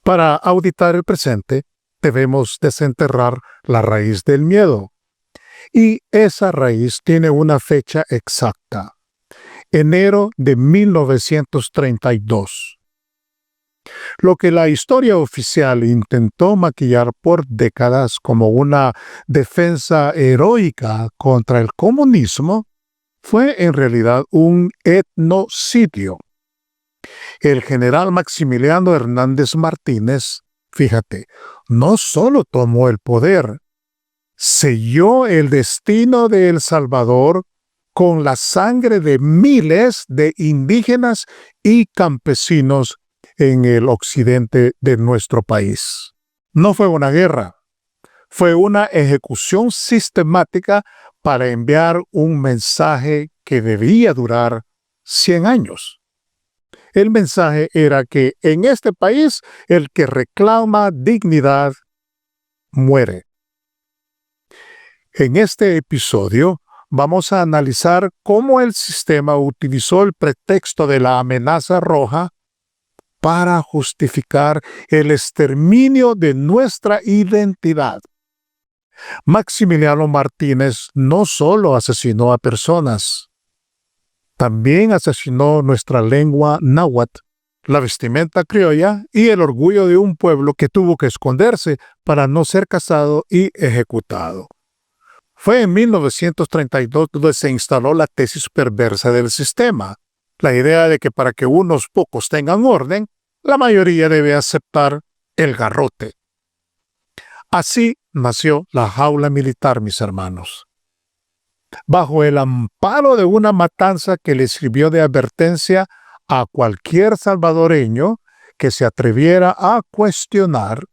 Para auditar el presente, debemos desenterrar la raíz del miedo. Y esa raíz tiene una fecha exacta: enero de 1932. Lo que la historia oficial intentó maquillar por décadas como una defensa heroica contra el comunismo fue en realidad un etnocidio. El general Maximiliano Hernández Martínez, fíjate, no solo tomó el poder, selló el destino de El Salvador con la sangre de miles de indígenas y campesinos en el occidente de nuestro país. No fue una guerra, fue una ejecución sistemática para enviar un mensaje que debía durar 100 años. El mensaje era que en este país el que reclama dignidad muere. En este episodio vamos a analizar cómo el sistema utilizó el pretexto de la amenaza roja para justificar el exterminio de nuestra identidad. Maximiliano Martínez no solo asesinó a personas, también asesinó nuestra lengua náhuatl, la vestimenta criolla y el orgullo de un pueblo que tuvo que esconderse para no ser cazado y ejecutado. Fue en 1932 donde se instaló la tesis perversa del sistema, la idea de que para que unos pocos tengan orden, la mayoría debe aceptar el garrote. Así nació la jaula militar, mis hermanos. Bajo el amparo de una matanza que le sirvió de advertencia a cualquier salvadoreño que se atreviera a cuestionar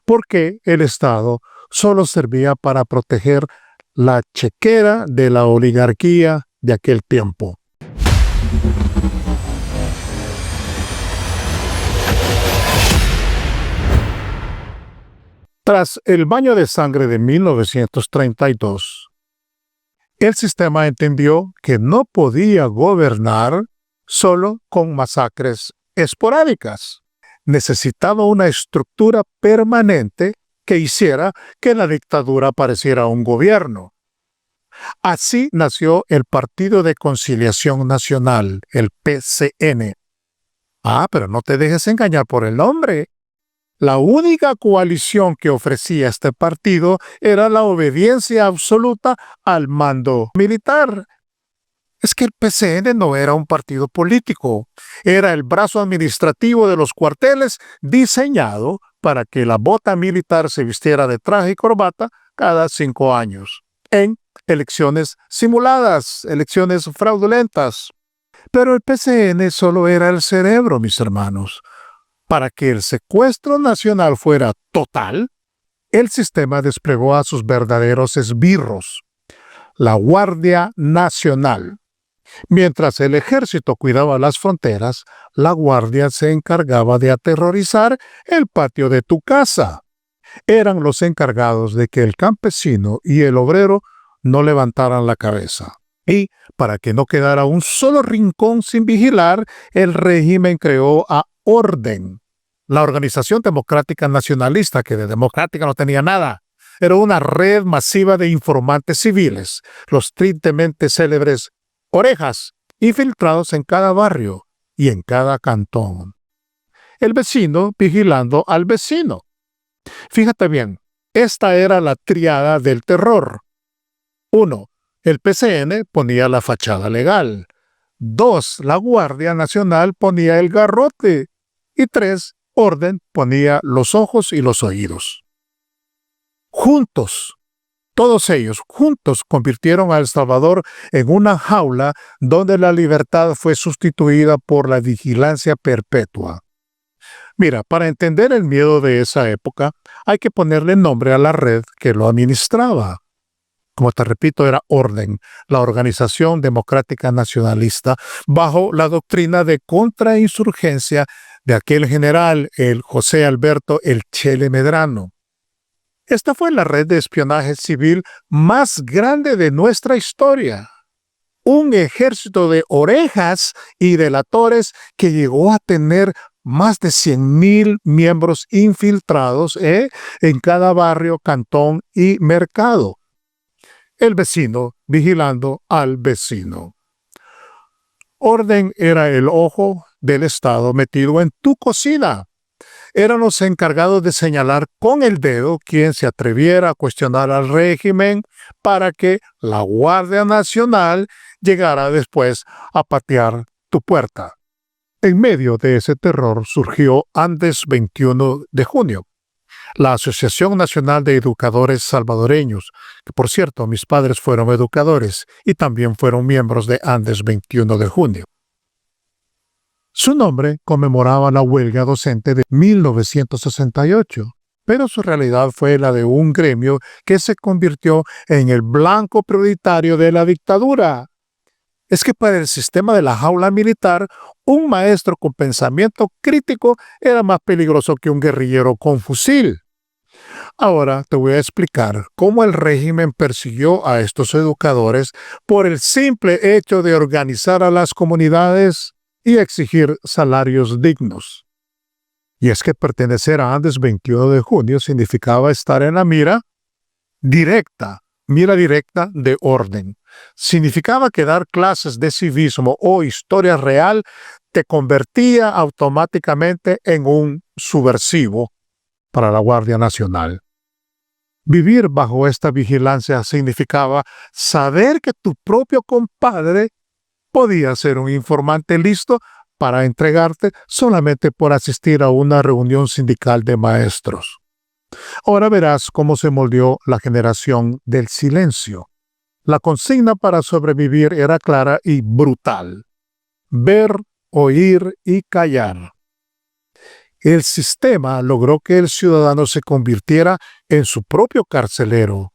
por qué el Estado solo servía para proteger la chequera de la oligarquía de aquel tiempo. Tras el baño de sangre de 1932, el sistema entendió que no podía gobernar solo con masacres esporádicas. Necesitaba una estructura permanente que hiciera que la dictadura pareciera un gobierno. Así nació el Partido de Conciliación Nacional, el PCN. Pero no te dejes engañar por el nombre. La única coalición que ofrecía este partido era la obediencia absoluta al mando militar. Es que el PCN no era un partido político, era el brazo administrativo de los cuarteles diseñado para que la bota militar se vistiera de traje y corbata cada 5 años, en elecciones simuladas, elecciones fraudulentas. Pero el PCN solo era el cerebro, mis hermanos. Para que el secuestro nacional fuera total, el sistema desplegó a sus verdaderos esbirros, la Guardia Nacional. Mientras el ejército cuidaba las fronteras, la Guardia se encargaba de aterrorizar el patio de tu casa. Eran los encargados de que el campesino y el obrero no levantaran la cabeza. Y para que no quedara un solo rincón sin vigilar, el régimen creó a Orden, la Organización Democrática Nacionalista, que de democrática no tenía nada. Era una red masiva de informantes civiles, los tristemente célebres Orejas, infiltrados en cada barrio y en cada cantón. El vecino vigilando al vecino. Fíjate bien, esta era la tríada del terror. 1. El PCN ponía la fachada legal. 2. La Guardia Nacional ponía el garrote. Y 3. Orden ponía los ojos y los oídos. Juntos, todos ellos juntos convirtieron a El Salvador en una jaula donde la libertad fue sustituida por la vigilancia perpetua. Mira, para entender el miedo de esa época, hay que ponerle nombre a la red que lo administraba. Como te repito, era Orden, la Organización Democrática Nacionalista, bajo la doctrina de contrainsurgencia de aquel general, el José Alberto El Chele Medrano. Esta fue la red de espionaje civil más grande de nuestra historia. Un ejército de orejas y delatores que llegó a tener más de 100,000 miembros infiltrados en cada barrio, cantón y mercado. El vecino vigilando al vecino. Orden era el ojo del Estado metido en tu cocina. Eran los encargados de señalar con el dedo quien se atreviera a cuestionar al régimen para que la Guardia Nacional llegara después a patear tu puerta. En medio de ese terror surgió Andes 21 de junio, la Asociación Nacional de Educadores Salvadoreños, que por cierto mis padres fueron educadores y también fueron miembros de Andes 21 de junio. Su nombre conmemoraba la huelga docente de 1968, pero su realidad fue la de un gremio que se convirtió en el blanco prioritario de la dictadura. Es que para el sistema de la jaula militar, un maestro con pensamiento crítico era más peligroso que un guerrillero con fusil. Ahora te voy a explicar cómo el régimen persiguió a estos educadores por el simple hecho de organizar a las comunidades y exigir salarios dignos. Y es que pertenecer a Andes 21 de junio significaba estar en la mira directa de orden. Significaba que dar clases de civismo o historia real te convertía automáticamente en un subversivo para la Guardia Nacional. Vivir bajo esta vigilancia significaba saber que tu propio compadre podía ser un informante listo para entregarte solamente por asistir a una reunión sindical de maestros. Ahora verás cómo se moldeó la generación del silencio. La consigna para sobrevivir era clara y brutal: ver, oír y callar. El sistema logró que el ciudadano se convirtiera en su propio carcelero,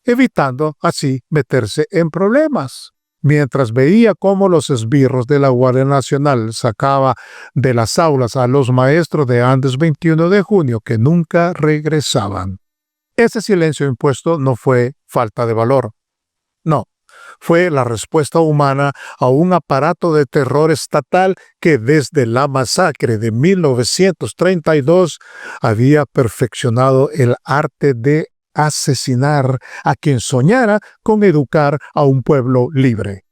evitando así meterse en problemas. Mientras veía cómo los esbirros de la Guardia Nacional sacaba de las aulas a los maestros de Andes 21 de junio que nunca regresaban. Ese silencio impuesto no fue falta de valor. No, fue la respuesta humana a un aparato de terror estatal que desde la masacre de 1932 había perfeccionado el arte de asesinar a quien soñara con educar a un pueblo libre.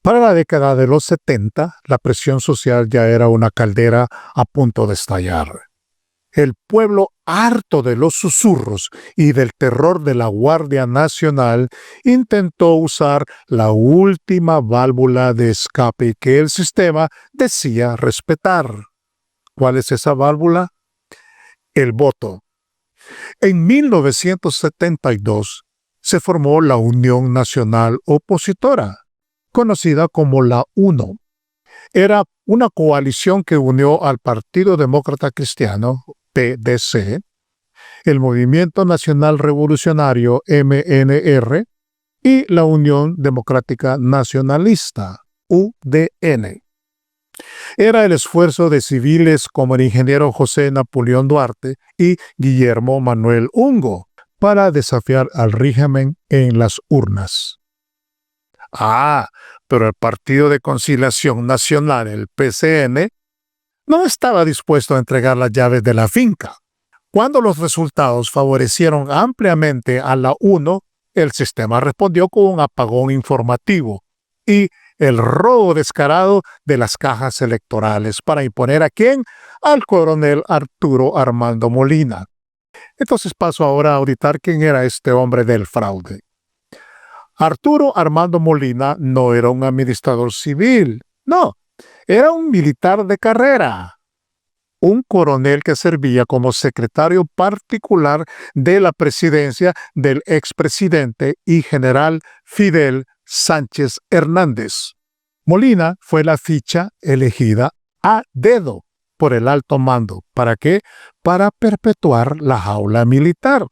Para la década de los 70, la presión social ya era una caldera a punto de estallar. El pueblo, harto de los susurros y del terror de la Guardia Nacional, intentó usar la última válvula de escape que el sistema decía respetar. ¿Cuál es esa válvula? El voto. En 1972 se formó la Unión Nacional Opositora, conocida como la UNO. Era una coalición que unió al Partido Demócrata Cristiano, PDC, el Movimiento Nacional Revolucionario, MNR, y la Unión Democrática Nacionalista, UDN. Era el esfuerzo de civiles como el ingeniero José Napoleón Duarte y Guillermo Manuel Ungo para desafiar al régimen en las urnas. Pero el Partido de Conciliación Nacional, el PCN, no estaba dispuesto a entregar las llaves de la finca. Cuando los resultados favorecieron ampliamente a la UNO, el sistema respondió con un apagón informativo y el robo descarado de las cajas electorales para imponer ¿a quién? Al coronel Arturo Armando Molina. Entonces paso ahora a auditar quién era este hombre del fraude. Arturo Armando Molina no era un administrador civil, no, era un militar de carrera, un coronel que servía como secretario particular de la presidencia del expresidente y general Fidel Sánchez Hernández. Molina fue la ficha elegida a dedo por el alto mando. ¿Para qué? Para perpetuar la jaula militar.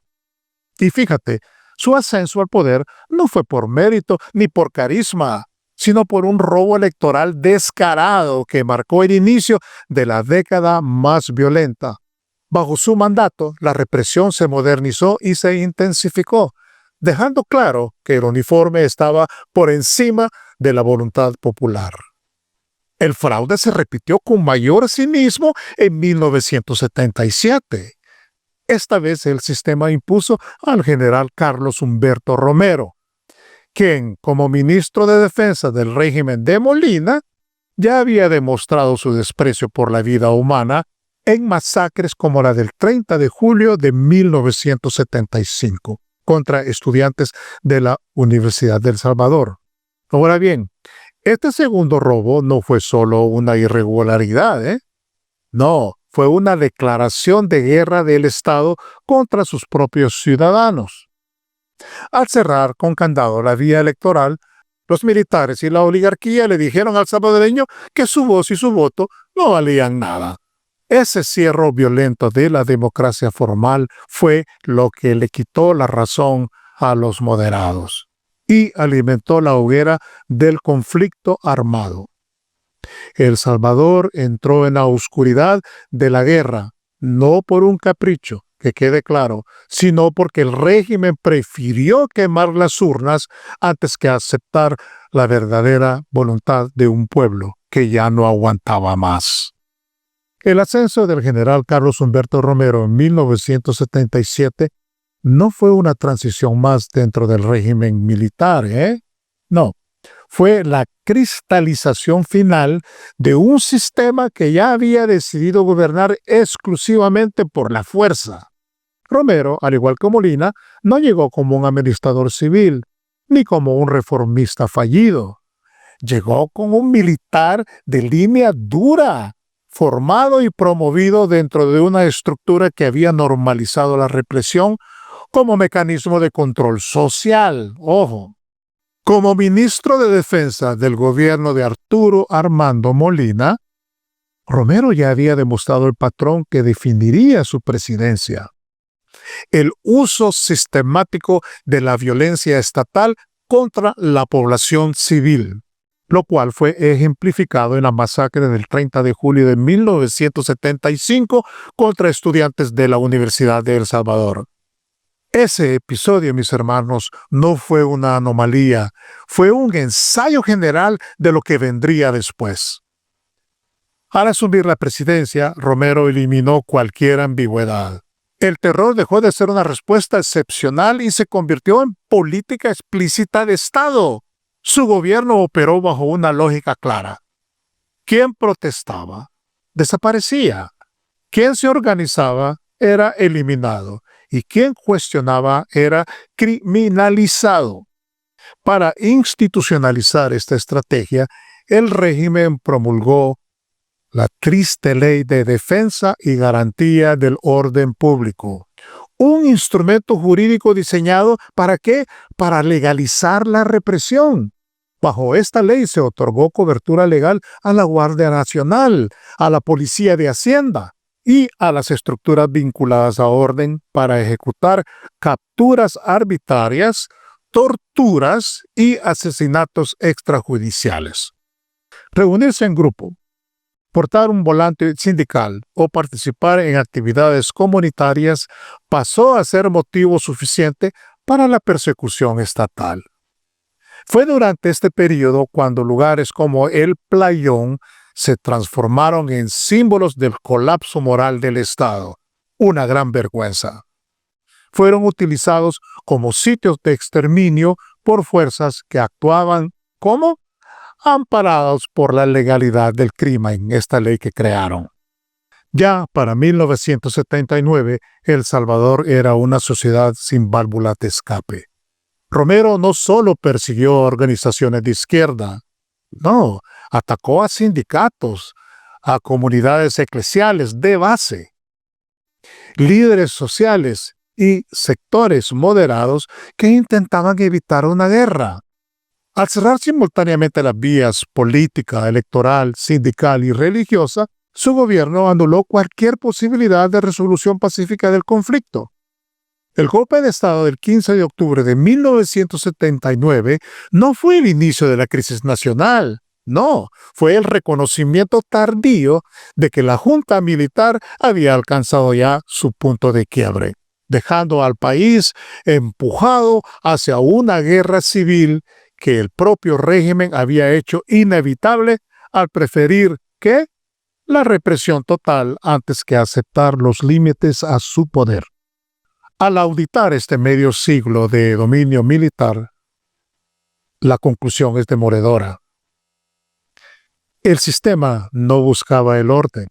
Y fíjate, su ascenso al poder no fue por mérito ni por carisma, sino por un robo electoral descarado que marcó el inicio de la década más violenta. Bajo su mandato, la represión se modernizó y se intensificó, dejando claro que el uniforme estaba por encima de la voluntad popular. El fraude se repitió con mayor cinismo en 1977. Esta vez el sistema impuso al general Carlos Humberto Romero, quien, como ministro de Defensa del régimen de Molina, ya había demostrado su desprecio por la vida humana en masacres como la del 30 de julio de 1975 contra estudiantes de la Universidad de El Salvador. Ahora bien, este segundo robo no fue solo una irregularidad, No, fue una declaración de guerra del Estado contra sus propios ciudadanos. Al cerrar con candado la vía electoral, los militares y la oligarquía le dijeron al salvadoreño que su voz y su voto no valían nada. Ese cierre violento de la democracia formal fue lo que le quitó la razón a los moderados y alimentó la hoguera del conflicto armado. El Salvador entró en la oscuridad de la guerra, no por un capricho, que quede claro, sino porque el régimen prefirió quemar las urnas antes que aceptar la verdadera voluntad de un pueblo que ya no aguantaba más. El ascenso del general Carlos Humberto Romero en 1977 no fue una transición más dentro del régimen militar, No, fue la cristalización final de un sistema que ya había decidido gobernar exclusivamente por la fuerza. Romero, al igual que Molina, no llegó como un administrador civil, ni como un reformista fallido. Llegó como un militar de línea dura, formado y promovido dentro de una estructura que había normalizado la represión como mecanismo de control social. Ojo. Como ministro de Defensa del gobierno de Arturo Armando Molina, Romero ya había demostrado el patrón que definiría su presidencia: el uso sistemático de la violencia estatal contra la población civil, lo cual fue ejemplificado en la masacre del 30 de julio de 1975 contra estudiantes de la Universidad de El Salvador. Ese episodio, mis hermanos, no fue una anomalía, fue un ensayo general de lo que vendría después. Al asumir la presidencia, Romero eliminó cualquier ambigüedad. El terror dejó de ser una respuesta excepcional y se convirtió en política explícita de Estado. Su gobierno operó bajo una lógica clara. Quien protestaba, desaparecía. Quien se organizaba, era eliminado. Y quien cuestionaba era criminalizado. Para institucionalizar esta estrategia, el régimen promulgó la triste Ley de Defensa y Garantía del Orden Público, un instrumento jurídico diseñado ¿para qué? Para legalizar la represión. Bajo esta ley se otorgó cobertura legal a la Guardia Nacional, a la Policía de Hacienda y a las estructuras vinculadas a orden para ejecutar capturas arbitrarias, torturas y asesinatos extrajudiciales. Reunirse en grupo, portar un volante sindical o participar en actividades comunitarias pasó a ser motivo suficiente para la persecución estatal. Fue durante este periodo cuando lugares como el Playón se transformaron en símbolos del colapso moral del Estado. Una gran vergüenza. Fueron utilizados como sitios de exterminio por fuerzas que actuaban como amparados por la legalidad del crimen, esta ley que crearon. Ya para 1979, El Salvador era una sociedad sin válvulas de escape. Romero no solo persiguió organizaciones de izquierda, no, atacó a sindicatos, a comunidades eclesiales de base, líderes sociales y sectores moderados que intentaban evitar una guerra. Al cerrar simultáneamente las vías política, electoral, sindical y religiosa, su gobierno anuló cualquier posibilidad de resolución pacífica del conflicto. El golpe de Estado del 15 de octubre de 1979 no fue el inicio de la crisis nacional, no, fue el reconocimiento tardío de que la junta militar había alcanzado ya su punto de quiebre, dejando al país empujado hacia una guerra civil que el propio régimen había hecho inevitable al preferir que la represión total antes que aceptar los límites a su poder. Al auditar este medio siglo de dominio militar, la conclusión es demoledora. El sistema no buscaba el orden,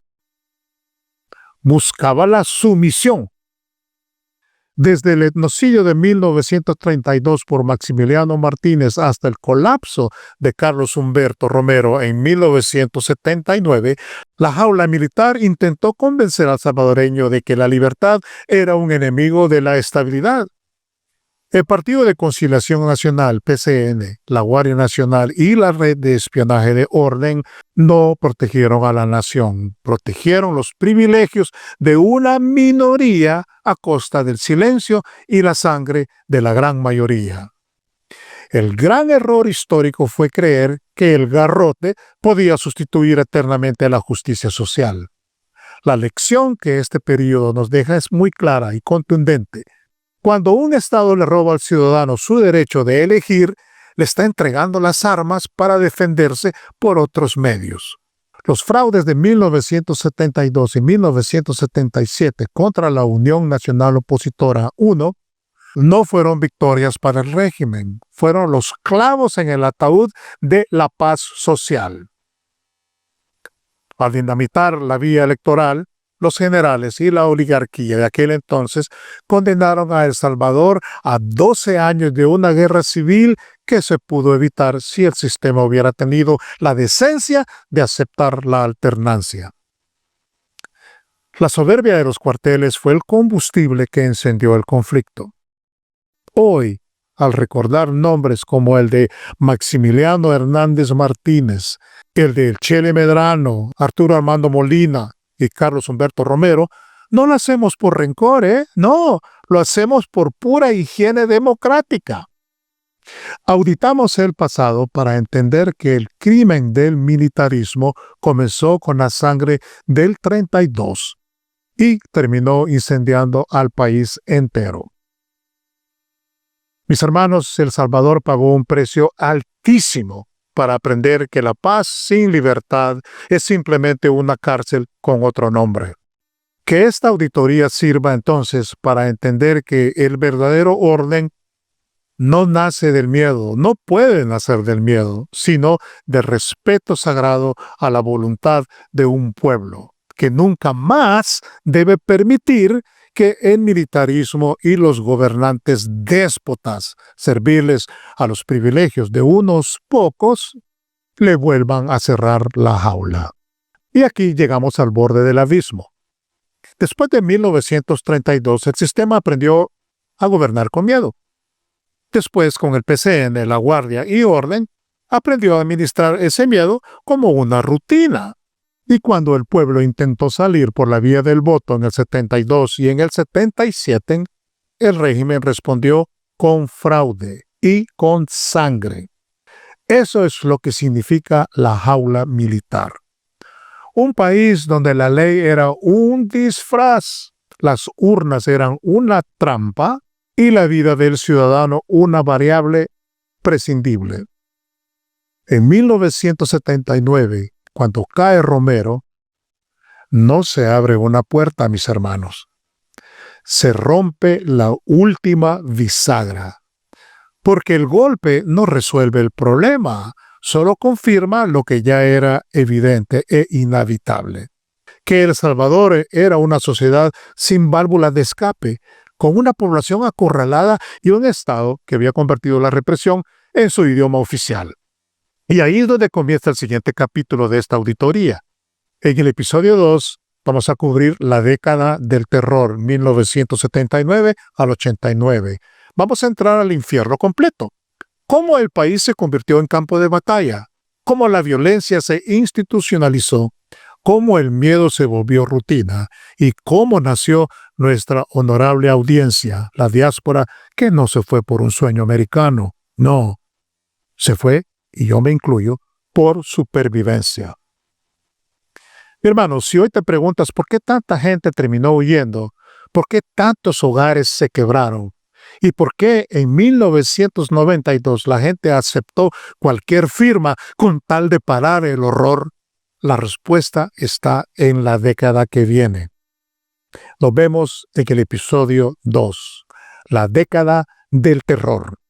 buscaba la sumisión. Desde el etnocidio de 1932 por Maximiliano Martínez hasta el colapso de Carlos Humberto Romero en 1979, la jaula militar intentó convencer al salvadoreño de que la libertad era un enemigo de la estabilidad. El Partido de Conciliación Nacional, PCN, la Guardia Nacional y la red de espionaje de orden no protegieron a la nación, protegieron los privilegios de una minoría a costa del silencio y la sangre de la gran mayoría. El gran error histórico fue creer que el garrote podía sustituir eternamente a la justicia social. La lección que este periodo nos deja es muy clara y contundente. Cuando un Estado le roba al ciudadano su derecho de elegir, le está entregando las armas para defenderse por otros medios. Los fraudes de 1972 y 1977 contra la Unión Nacional Opositora 1 no fueron victorias para el régimen, fueron los clavos en el ataúd de la paz social. Al dinamitar la vía electoral, los generales y la oligarquía de aquel entonces condenaron a El Salvador a 12 años de una guerra civil que se pudo evitar si el sistema hubiera tenido la decencia de aceptar la alternancia. La soberbia de los cuarteles fue el combustible que encendió el conflicto. Hoy, al recordar nombres como el de Maximiliano Hernández Martínez, el de Chele Medrano, Arturo Armando Molina y Carlos Humberto Romero, no lo hacemos por rencor, No, lo hacemos por pura higiene democrática. Auditamos el pasado para entender que el crimen del militarismo comenzó con la sangre del 32 y terminó incendiando al país entero. Mis hermanos, El Salvador pagó un precio altísimo para aprender que la paz sin libertad es simplemente una cárcel con otro nombre. Que esta auditoría sirva entonces para entender que el verdadero orden no nace del miedo, no puede nacer del miedo, sino del respeto sagrado a la voluntad de un pueblo, que nunca más debe permitir que el militarismo y los gobernantes déspotas, servirles a los privilegios de unos pocos, le vuelvan a cerrar la jaula. Y aquí llegamos al borde del abismo. Después de 1932, el sistema aprendió a gobernar con miedo. Después, con el PCN, la Guardia y Orden, aprendió a administrar ese miedo como una rutina. Y cuando el pueblo intentó salir por la vía del voto en el 72 y en el 77, el régimen respondió con fraude y con sangre. Eso es lo que significa la jaula militar. Un país donde la ley era un disfraz, las urnas eran una trampa y la vida del ciudadano una variable prescindible. En 1979, cuando cae Romero, no se abre una puerta, mis hermanos. Se rompe la última bisagra. Porque el golpe no resuelve el problema, solo confirma lo que ya era evidente e inevitable. Que El Salvador era una sociedad sin válvula de escape, con una población acorralada y un Estado que había convertido la represión en su idioma oficial. Y ahí es donde comienza el siguiente capítulo de esta auditoría. En el episodio 2 vamos a cubrir la década del terror, 1979 al 89. Vamos a entrar al infierno completo. Cómo el país se convirtió en campo de batalla, cómo la violencia se institucionalizó, cómo el miedo se volvió rutina y cómo nació nuestra honorable audiencia, la diáspora, que no se fue por un sueño americano, no, se fue, y yo me incluyo, por supervivencia. Mi hermano, si hoy te preguntas por qué tanta gente terminó huyendo, por qué tantos hogares se quebraron, y por qué en 1992 la gente aceptó cualquier firma con tal de parar el horror, La respuesta está en la década que viene. Lo vemos en el episodio 2, la década del terror.